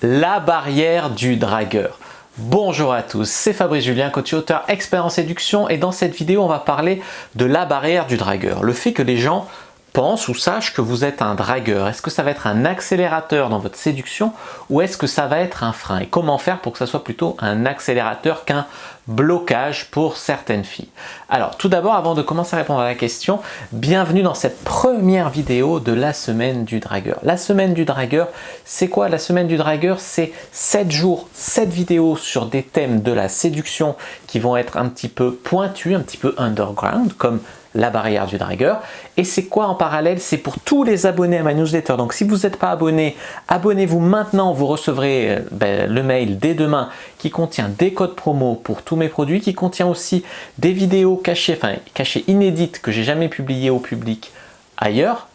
La barrière du dragueur. Bonjour à tous, c'est Fabrice Julien, coach et auteur expert en séduction, et dans cette vidéo on va parler de la barrière du dragueur. Le fait que les gens pensent ou sachent que vous êtes un dragueur. Est-ce que ça va être un accélérateur dans votre séduction ou est-ce que ça va être un frein? Et comment faire pour que ça soit plutôt un accélérateur qu'un blocage pour certaines filles? Alors tout d'abord, avant de commencer à répondre à la question, bienvenue dans cette première vidéo de la semaine du dragueur. La semaine du dragueur, c'est quoi? La semaine du dragueur, c'est 7 jours, 7 vidéos sur des thèmes de la séduction qui vont être un petit peu pointus, un petit peu underground, comme la barrière du dragueur. Et c'est quoi en parallèle? C'est pour tous les abonnés à ma newsletter. Donc si vous n'êtes pas abonné, abonnez-vous maintenant. Vous recevrez le mail dès demain qui contient des codes promo pour tous mes produits, qui contient aussi des vidéos cachées, cachées inédites que j'ai jamais publiées au public ailleurs.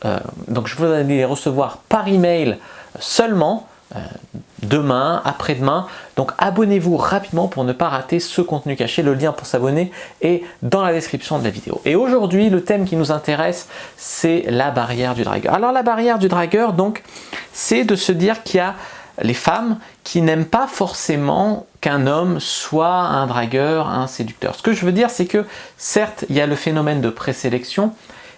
Donc je vous allez les recevoir par email seulement. Demain, après-demain. Donc abonnez-vous rapidement pour ne pas rater ce contenu caché. Le lien pour s'abonner est dans la description de la vidéo. Et aujourd'hui, le thème qui nous intéresse, c'est la barrière du dragueur. Alors la barrière du dragueur, donc, c'est de se dire qu'il y a les femmes qui n'aiment pas forcément qu'un homme soit un dragueur, un séducteur. Ce que je veux dire, c'est que certes, il y a le phénomène de présélection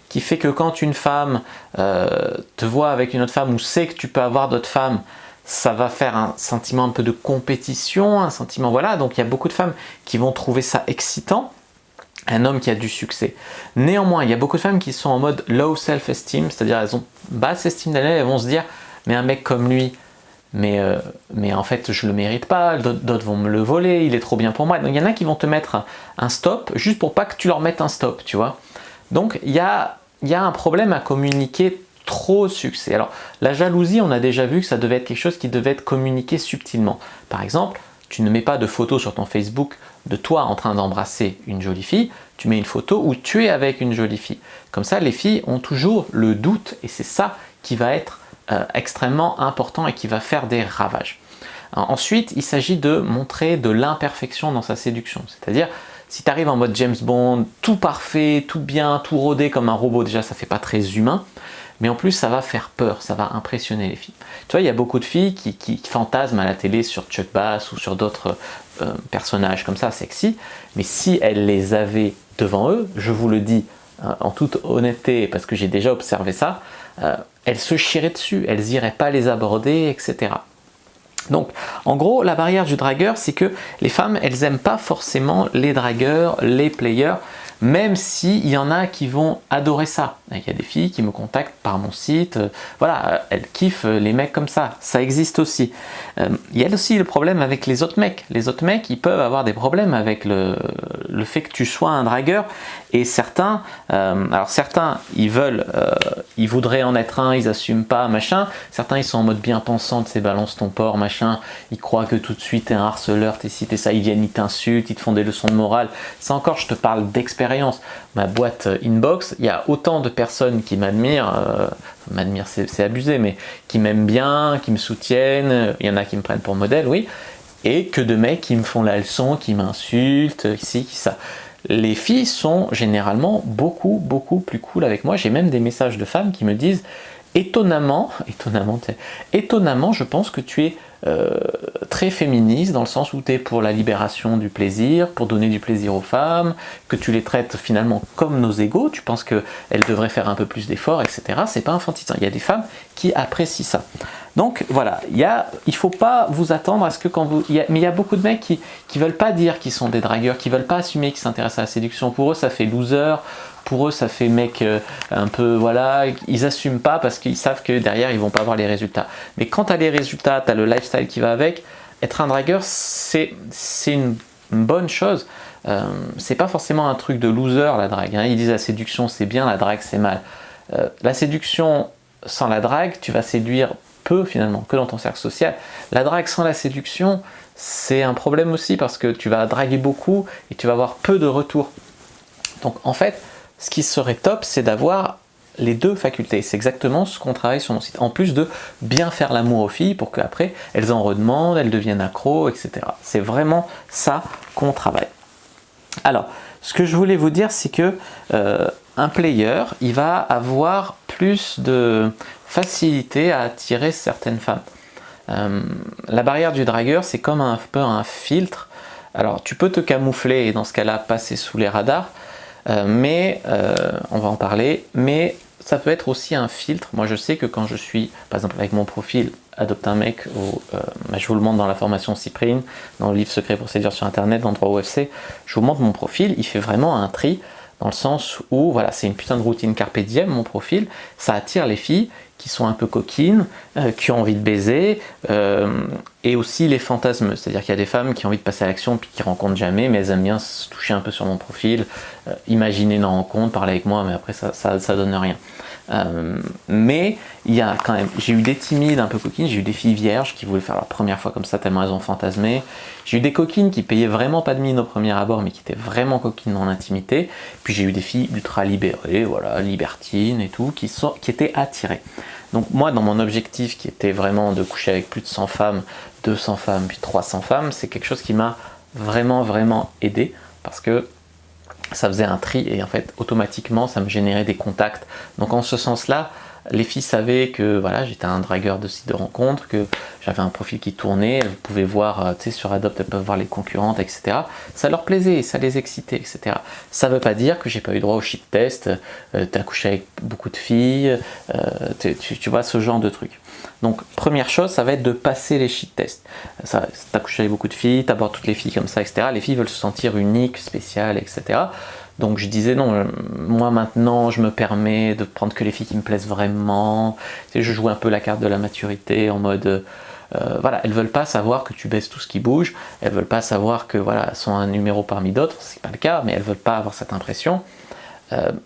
qui fait que quand une femme te voit avec une autre femme ou sait que tu peux avoir d'autres femmes, ça va faire un sentiment un peu de compétition, un sentiment, voilà, donc il y a beaucoup de femmes qui vont trouver ça excitant, un homme qui a du succès. Néanmoins, il y a beaucoup de femmes qui sont en mode low self-esteem, c'est-à-dire elles ont basse estime d'elles, elles vont se dire, mais un mec comme lui, mais en fait je le mérite pas, d'autres vont me le voler, il est trop bien pour moi. Donc il y en a qui vont te mettre un stop, juste pour pas que tu leur mettes un stop, tu vois. Donc il y a un problème à communiquer trop succès. Alors la jalousie, on a déjà vu que ça devait être quelque chose qui devait être communiqué subtilement. Par exemple, tu ne mets pas de photo sur ton Facebook de toi en train d'embrasser une jolie fille, tu mets une photo où tu es avec une jolie fille. Comme ça, les filles ont toujours le doute et c'est ça qui va être extrêmement important et qui va faire des ravages. Ensuite, il s'agit de montrer de l'imperfection dans sa séduction. C'est-à-dire, si tu arrives en mode James Bond, tout parfait, tout bien, tout rodé comme un robot, déjà ça fait pas très humain. Mais en plus, ça va faire peur, ça va impressionner les filles. Tu vois, il y a beaucoup de filles qui fantasment à la télé sur Chuck Bass ou sur d'autres personnages comme ça, sexy. Mais si elles les avaient devant eux, je vous le dis en toute honnêteté, parce que j'ai déjà observé ça, elles se chieraient dessus, elles n'iraient pas les aborder, etc. Donc, en gros, la barrière du dragueur, c'est que les femmes, elles n'aiment pas forcément les dragueurs, les players, même s'il y en a qui vont adorer ça. Il y a des filles qui me contactent par mon site, voilà, elles kiffent les mecs comme ça existe aussi. Il y a aussi le problème avec les autres mecs. Les autres mecs, ils peuvent avoir des problèmes avec le fait que tu sois un dragueur, et certains, alors certains, ils voudraient en être un, ils n'assument pas, machin. Certains, ils sont en mode bien pensant, tu sais, balance ton porc, machin. Ils croient que tout de suite, t'es un harceleur, t'es ci, t'es ça. Ils viennent, ils t'insultent, ils te font des leçons de morale. Ça encore, je te parle d'expérience. Ma boîte inbox, il y a autant de personnes qui m'admirent, c'est abusé, mais qui m'aiment bien, qui me soutiennent. Il y en a qui me prennent pour modèle, oui. Et que de mecs qui me font la leçon, qui m'insultent, ici, qui ça. Les filles sont généralement beaucoup plus cool avec moi. J'ai même des messages de femmes qui me disent étonnamment, je pense que tu es très féministe dans le sens où tu es pour la libération du plaisir, pour donner du plaisir aux femmes, que tu les traites finalement comme nos égaux, tu penses qu'elles devraient faire un peu plus d'efforts, etc. C'est pas infantilisant. Il y a des femmes qui apprécient ça. Donc voilà, il ne faut pas vous attendre à ce que mais il y a beaucoup de mecs qui veulent pas dire qu'ils sont des dragueurs, qui veulent pas assumer qu'ils s'intéressent à la séduction. Pour eux, ça fait loser. Pour eux, ça fait mec un peu, voilà, ils assument pas parce qu'ils savent que derrière, ils vont pas avoir les résultats. Mais quand tu as les résultats, tu as le lifestyle qui va avec, être un dragueur, c'est une bonne chose. C'est pas forcément un truc de loser, la drague. Hein. Ils disent la séduction, c'est bien, la drague, c'est mal. La séduction, sans la drague, tu vas séduire peu finalement, que dans ton cercle social. La drague sans la séduction, c'est un problème aussi parce que tu vas draguer beaucoup et tu vas avoir peu de retour. Donc en fait, ce qui serait top, c'est d'avoir les deux facultés. C'est exactement ce qu'on travaille sur mon site. En plus de bien faire l'amour aux filles pour qu'après, elles en redemandent, elles deviennent accros, etc. C'est vraiment ça qu'on travaille. Alors, ce que je voulais vous dire, c'est que un player, il va avoir plus de facilité à attirer certaines femmes. La barrière du dragueur, c'est comme un peu un filtre. Alors tu peux te camoufler et dans ce cas-là passer sous les radars, mais on va en parler, mais ça peut être aussi un filtre. Moi je sais que quand je suis, par exemple avec mon profil Adopte un mec, je vous le montre dans la formation Cyprine, dans le livre Secret pour séduire sur internet, dans le droit UFC, je vous montre mon profil, il fait vraiment un tri, dans le sens où, voilà, c'est une putain de routine carpe diem, mon profil, ça attire les filles qui sont un peu coquines, qui ont envie de baiser, et aussi les fantasmeux, c'est-à-dire qu'il y a des femmes qui ont envie de passer à l'action puis qui rencontrent jamais, mais elles aiment bien se toucher un peu sur mon profil, imaginer une rencontre, parler avec moi, mais après ça donne rien. Mais il y a quand même, j'ai eu des timides un peu coquines, j'ai eu des filles vierges qui voulaient faire leur première fois comme ça tellement elles ont fantasmé, j'ai eu des coquines qui payaient vraiment pas de mine au premier abord mais qui étaient vraiment coquines en intimité, puis j'ai eu des filles ultra libérées, voilà, libertines et tout, qui étaient attirées. Donc moi dans mon objectif qui était vraiment de coucher avec plus de 100 femmes, 200 femmes, puis 300 femmes, c'est quelque chose qui m'a vraiment aidé, parce que ça faisait un tri et en fait automatiquement ça me générait des contacts. Donc en ce sens-là, les filles savaient que voilà, j'étais un dragueur de site de rencontre, que j'avais un profil qui tournait, elles pouvaient voir, tu sais, sur Adopt, elles peuvent voir les concurrentes, etc. Ça leur plaisait, ça les excitait, etc. Ça veut pas dire que j'ai pas eu droit au shit test, t'as couché avec beaucoup de filles, tu vois, ce genre de trucs. Donc première chose, ça va être de passer les shit tests. T'as couché avec beaucoup de filles, t'abordes toutes les filles comme ça, etc. Les filles veulent se sentir uniques, spéciales, etc. Donc je disais non, moi maintenant je me permets de prendre que les filles qui me plaisent vraiment. Tu sais, je joue un peu la carte de la maturité en mode voilà, elles veulent pas savoir que tu baisses tout ce qui bouge, elles veulent pas savoir que voilà, elles sont un numéro parmi d'autres, c'est pas le cas, mais elles veulent pas avoir cette impression.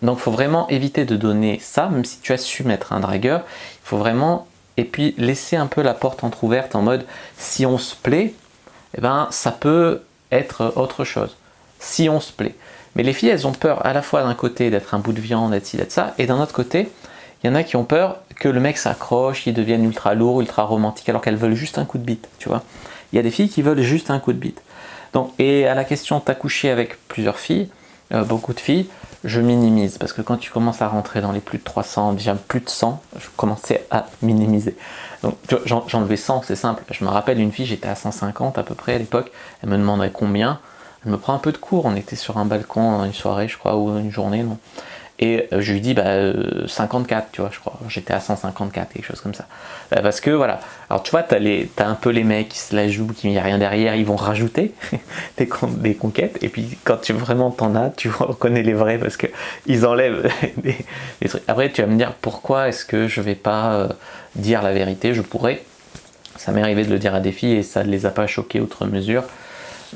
Donc il faut vraiment éviter de donner ça, même si tu as su mettre un dragueur, il faut vraiment, et puis laisser un peu la porte entrouverte en mode si on se plaît, eh ben ça peut être autre chose, si on se plaît. Mais les filles, elles ont peur à la fois d'un côté d'être un bout de viande, d'être ci, d'être ça, et d'un autre côté, il y en a qui ont peur que le mec s'accroche, qu'il devienne ultra lourd, ultra romantique, alors qu'elles veulent juste un coup de bite, tu vois. Il y a des filles qui veulent juste un coup de bite. Donc, et à la question, t'as couché avec plusieurs filles, beaucoup de filles, je minimise, parce que quand tu commences à rentrer dans les plus de 300, déjà plus de 100, je commençais à minimiser. Donc j'en levais 100, c'est simple. Je me rappelle une fille, j'étais à 150 à peu près à l'époque, elle me demandait combien. Elle me prend un peu de cours, on était sur un balcon une soirée je crois, ou une journée, non. Et je lui dis 54, tu vois, je crois, j'étais à 154, quelque chose comme ça. Parce que voilà, alors tu vois, t'as un peu les mecs qui se la jouent, qui n'y a rien derrière, ils vont rajouter des conquêtes, et puis quand tu vraiment t'en as, tu reconnais les vrais parce que ils enlèvent des trucs. Après tu vas me dire pourquoi est-ce que je vais pas dire la vérité, je pourrais. Ça m'est arrivé de le dire à des filles et ça ne les a pas choquées outre mesure.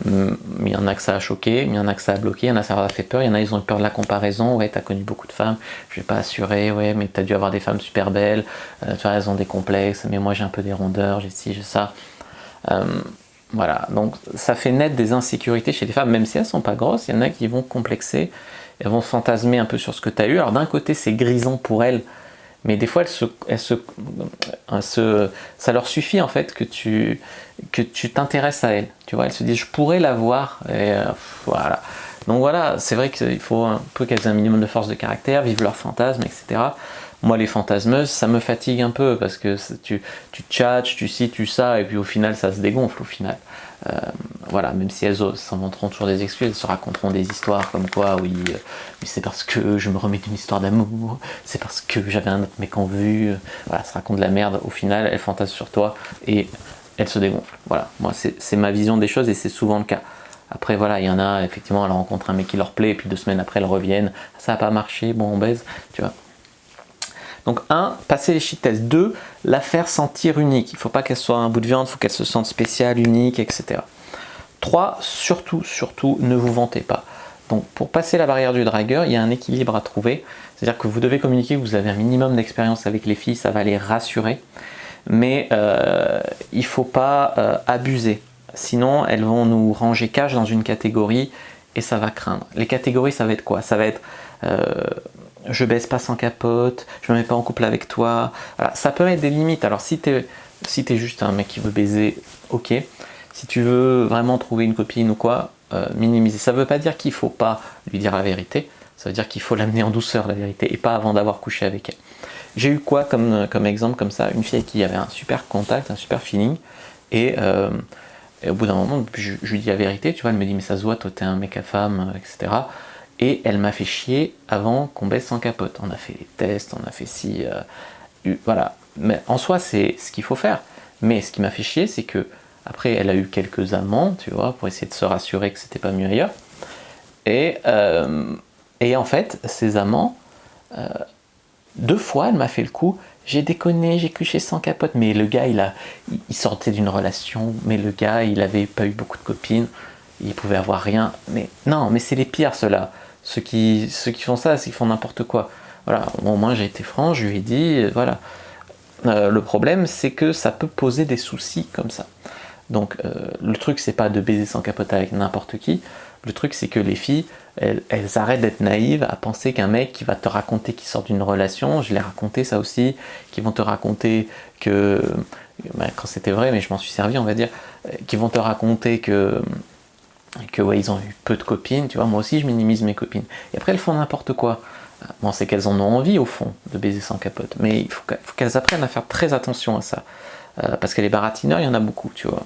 Il y en a que ça a choqué, il y en a que ça a bloqué, il y en a ça leur a fait peur, il y en a ils ont eu peur de la comparaison, ouais t'as connu beaucoup de femmes, je vais pas assurer, ouais mais t'as dû avoir des femmes super belles, tu vois elles ont des complexes, mais moi j'ai un peu des rondeurs, j'ai ci, j'ai ça. Voilà, donc ça fait naître des insécurités chez les femmes, même si elles sont pas grosses, il y en a qui vont complexer, elles vont fantasmer un peu sur ce que tu as eu, alors d'un côté c'est grisant pour elles, mais des fois ça leur suffit en fait que tu t'intéresses à elles, tu vois, elles se disent je pourrais la voir, et voilà. Donc voilà, c'est vrai qu'il faut un peu qu'elles aient un minimum de force de caractère, vivent leurs fantasmes, etc. Moi les fantasmeuses, ça me fatigue un peu, parce que tu tchatches, tu ci, tu ça, et puis au final ça se dégonfle au final. Voilà, même si elles s'inventeront toujours des excuses, elles se raconteront des histoires comme quoi, oui, c'est parce que je me remets d'une histoire d'amour, c'est parce que j'avais un autre mec en vue, voilà, ça raconte de la merde, au final elles fantasment sur toi et elles se dégonflent. Voilà, moi c'est ma vision des choses et c'est souvent le cas. Après voilà, il y en a, effectivement, elles rencontrent un mec qui leur plaît et puis 2 semaines après elles reviennent, ça n'a pas marché, bon on baise, tu vois. Donc 1, passer les shit tests. 2, la faire sentir unique. Il ne faut pas qu'elle soit un bout de viande, il faut qu'elle se sente spéciale, unique, etc. 3, surtout, ne vous vantez pas. Donc pour passer la barrière du dragueur, il y a un équilibre à trouver. C'est-à-dire que vous devez communiquer que vous avez un minimum d'expérience avec les filles, ça va les rassurer. Mais il ne faut pas abuser. Sinon, elles vont nous ranger cash dans une catégorie et ça va craindre. Les catégories, ça va être quoi? Ça va être je baisse pas sans capote, je me mets pas en couple avec toi. Voilà, ça peut être des limites. Alors si t'es juste un mec qui veut baiser, ok. Si tu veux vraiment trouver une copine ou quoi, minimiser. Ça veut pas dire qu'il faut pas lui dire la vérité, ça veut dire qu'il faut l'amener en douceur la vérité et pas avant d'avoir couché avec elle. J'ai eu quoi comme exemple comme ça? Une fille avec qui il y avait un super contact, un super feeling, et au bout d'un moment, je lui dis la vérité, tu vois, elle me dit mais ça se voit, toi t'es un mec à femme, etc. Et elle m'a fait chier avant qu'on baisse sans capote. On a fait les tests, on a fait ci, voilà. Mais en soi, c'est ce qu'il faut faire. Mais ce qui m'a fait chier, c'est que après, elle a eu quelques amants, tu vois, pour essayer de se rassurer que c'était pas mieux ailleurs. Et en fait, ces amants, 2 fois, elle m'a fait le coup. J'ai déconné, j'ai couché sans capote. Mais le gars, il sortait d'une relation. Mais le gars, il avait pas eu beaucoup de copines. Il pouvait avoir rien. Mais non, mais c'est les pires, ceux-là. Ceux qui font ça, c'est qu'ils font n'importe quoi. Voilà, bon, moi j'ai été franc, je lui ai dit, voilà. Le problème, c'est que ça peut poser des soucis comme ça. Donc le truc, c'est pas de baiser sans capote avec n'importe qui. Le truc, c'est que les filles, elles arrêtent d'être naïves à penser qu'un mec qui va te raconter qu'il sort d'une relation, je l'ai raconté ça aussi, qui vont te raconter que, quand c'était vrai, mais je m'en suis servi, on va dire, qui vont te raconter que ouais, ils ont eu peu de copines, tu vois, moi aussi je minimise mes copines. Et après elles font n'importe quoi. Bon, c'est qu'elles en ont envie au fond de baiser sans capote, mais il faut qu'elles apprennent à faire très attention à ça. Parce que les baratineurs, il y en a beaucoup, tu vois.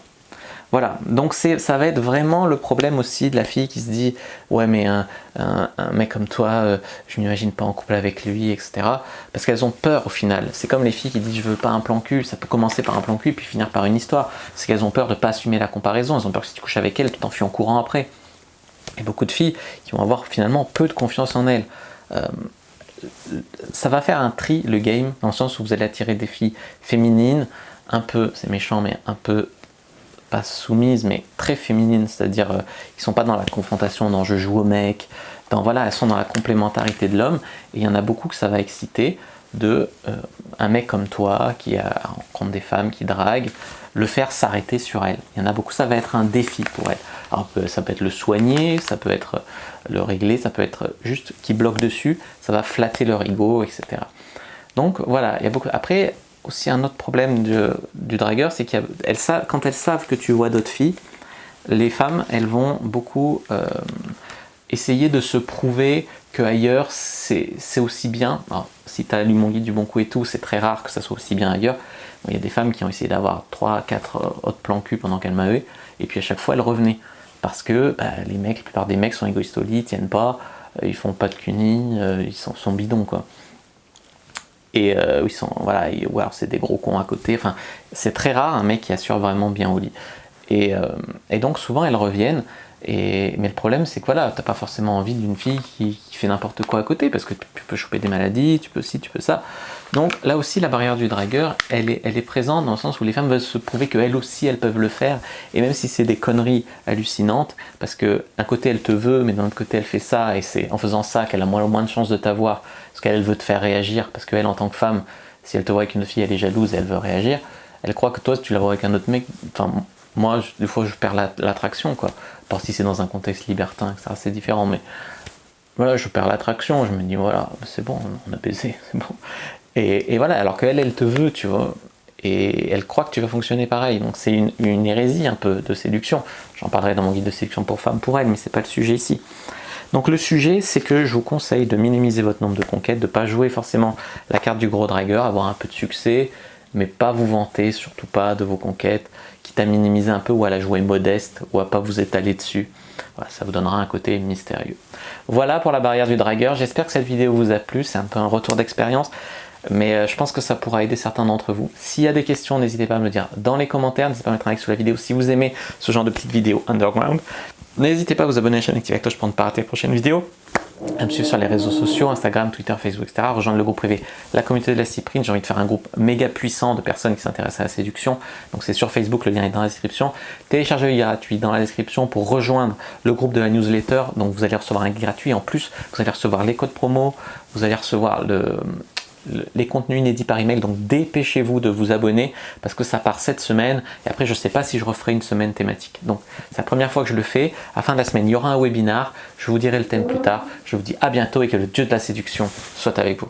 Voilà, donc ça va être vraiment le problème aussi de la fille qui se dit ouais mais un mec comme toi, je m'imagine pas en couple avec lui, etc. Parce qu'elles ont peur au final. C'est comme les filles qui disent je veux pas un plan cul, ça peut commencer par un plan cul puis finir par une histoire. C'est qu'elles ont peur de pas assumer la comparaison, elles ont peur que si tu couches avec elle, tu t'enfuis en courant après. Et beaucoup de filles qui vont avoir finalement peu de confiance en elles. Ça va faire un tri le game, dans le sens où vous allez attirer des filles féminines, un peu, c'est méchant, mais un peu pas soumises, mais très féminines, c'est-à-dire qui sont pas dans la confrontation, dans je joue au mec, voilà, elles sont dans la complémentarité de l'homme, et il y en a beaucoup que ça va exciter de un mec comme toi qui rencontre des femmes, qui drague, le faire s'arrêter sur elle. Il y en a beaucoup, ça va être un défi pour elle. Alors ça peut être le soigner, ça peut être le régler, ça peut être juste qui bloque dessus, ça va flatter leur ego, etc. Donc voilà, il y a beaucoup. Après, aussi un autre problème du dragueur, c'est quand elles savent que tu vois d'autres filles, les femmes, elles vont beaucoup essayer de se prouver qu'ailleurs c'est aussi bien. Alors, si tu as lu mon guide du bon coup et tout, c'est très rare que ça soit aussi bien ailleurs. Bon, il y a des femmes qui ont essayé d'avoir 3-4 autres plans cul pendant qu'elles m'avaient, et puis à chaque fois elles revenaient. Parce que la plupart des mecs sont égoïstes au lit, ils tiennent pas, ils font pas de cuni, ils sont bidons quoi. Et ils sont, voilà, ou alors c'est des gros cons à côté, enfin c'est très rare un mec qui assure vraiment bien au lit. Et donc souvent elles reviennent, mais le problème c'est que voilà, t'as pas forcément envie d'une fille qui fait n'importe quoi à côté, parce que tu peux choper des maladies, tu peux ci, tu peux ça. Donc là aussi la barrière du dragueur, elle est présente dans le sens où les femmes veulent se prouver qu'elles aussi elles peuvent le faire, et même si c'est des conneries hallucinantes, parce que d'un côté elle te veut, mais d'un autre côté elle fait ça, et c'est en faisant ça qu'elle a moins de chances de t'avoir, parce qu'elle veut te faire réagir, parce qu'elle en tant que femme, si elle te voit avec une fille, elle est jalouse et elle veut réagir, elle croit que toi tu la vois avec un autre mec, enfin moi des fois je perds l'attraction quoi, part si c'est dans un contexte libertin, etc. c'est différent, mais voilà, je perds l'attraction, je me dis voilà, c'est bon, on a baisé, c'est bon. Et voilà, alors qu'elle, elle te veut, tu vois, et elle croit que tu vas fonctionner pareil, donc c'est une hérésie un peu de séduction. J'en parlerai dans mon guide de séduction pour femmes pour elle, mais c'est pas le sujet ici. Donc le sujet, c'est que je vous conseille de minimiser votre nombre de conquêtes, de ne pas jouer forcément la carte du gros dragueur, avoir un peu de succès, mais pas vous vanter, surtout pas de vos conquêtes, quitte à minimiser un peu ou à la jouer modeste, ou à pas vous étaler dessus. Voilà, ça vous donnera un côté mystérieux. Voilà pour la barrière du dragueur, j'espère que cette vidéo vous a plu, c'est un peu un retour d'expérience, mais je pense que ça pourra aider certains d'entre vous. S'il y a des questions, n'hésitez pas à me le dire dans les commentaires, n'hésitez pas à mettre un like sous la vidéo si vous aimez ce genre de petites vidéos underground. N'hésitez pas à vous abonner à la chaîne et activer la cloche pour ne pas rater les prochaines vidéos. À me suivre sur les réseaux sociaux, Instagram, Twitter, Facebook, etc. Rejoindre le groupe privé La Communauté de la Cyprine. J'ai envie de faire un groupe méga puissant de personnes qui s'intéressent à la séduction. Donc c'est sur Facebook, le lien est dans la description. Téléchargez le guide gratuit dans la description pour rejoindre le groupe de la newsletter. Donc vous allez recevoir un guide gratuit. En plus, vous allez recevoir les codes promo, vous allez recevoir les contenus inédits par email, donc dépêchez-vous de vous abonner parce que ça part cette semaine et après je ne sais pas si je referai une semaine thématique. Donc c'est la première fois que je le fais. À la fin de la semaine, il y aura un webinar, je vous dirai le thème plus tard. Je vous dis à bientôt et que le dieu de la séduction soit avec vous.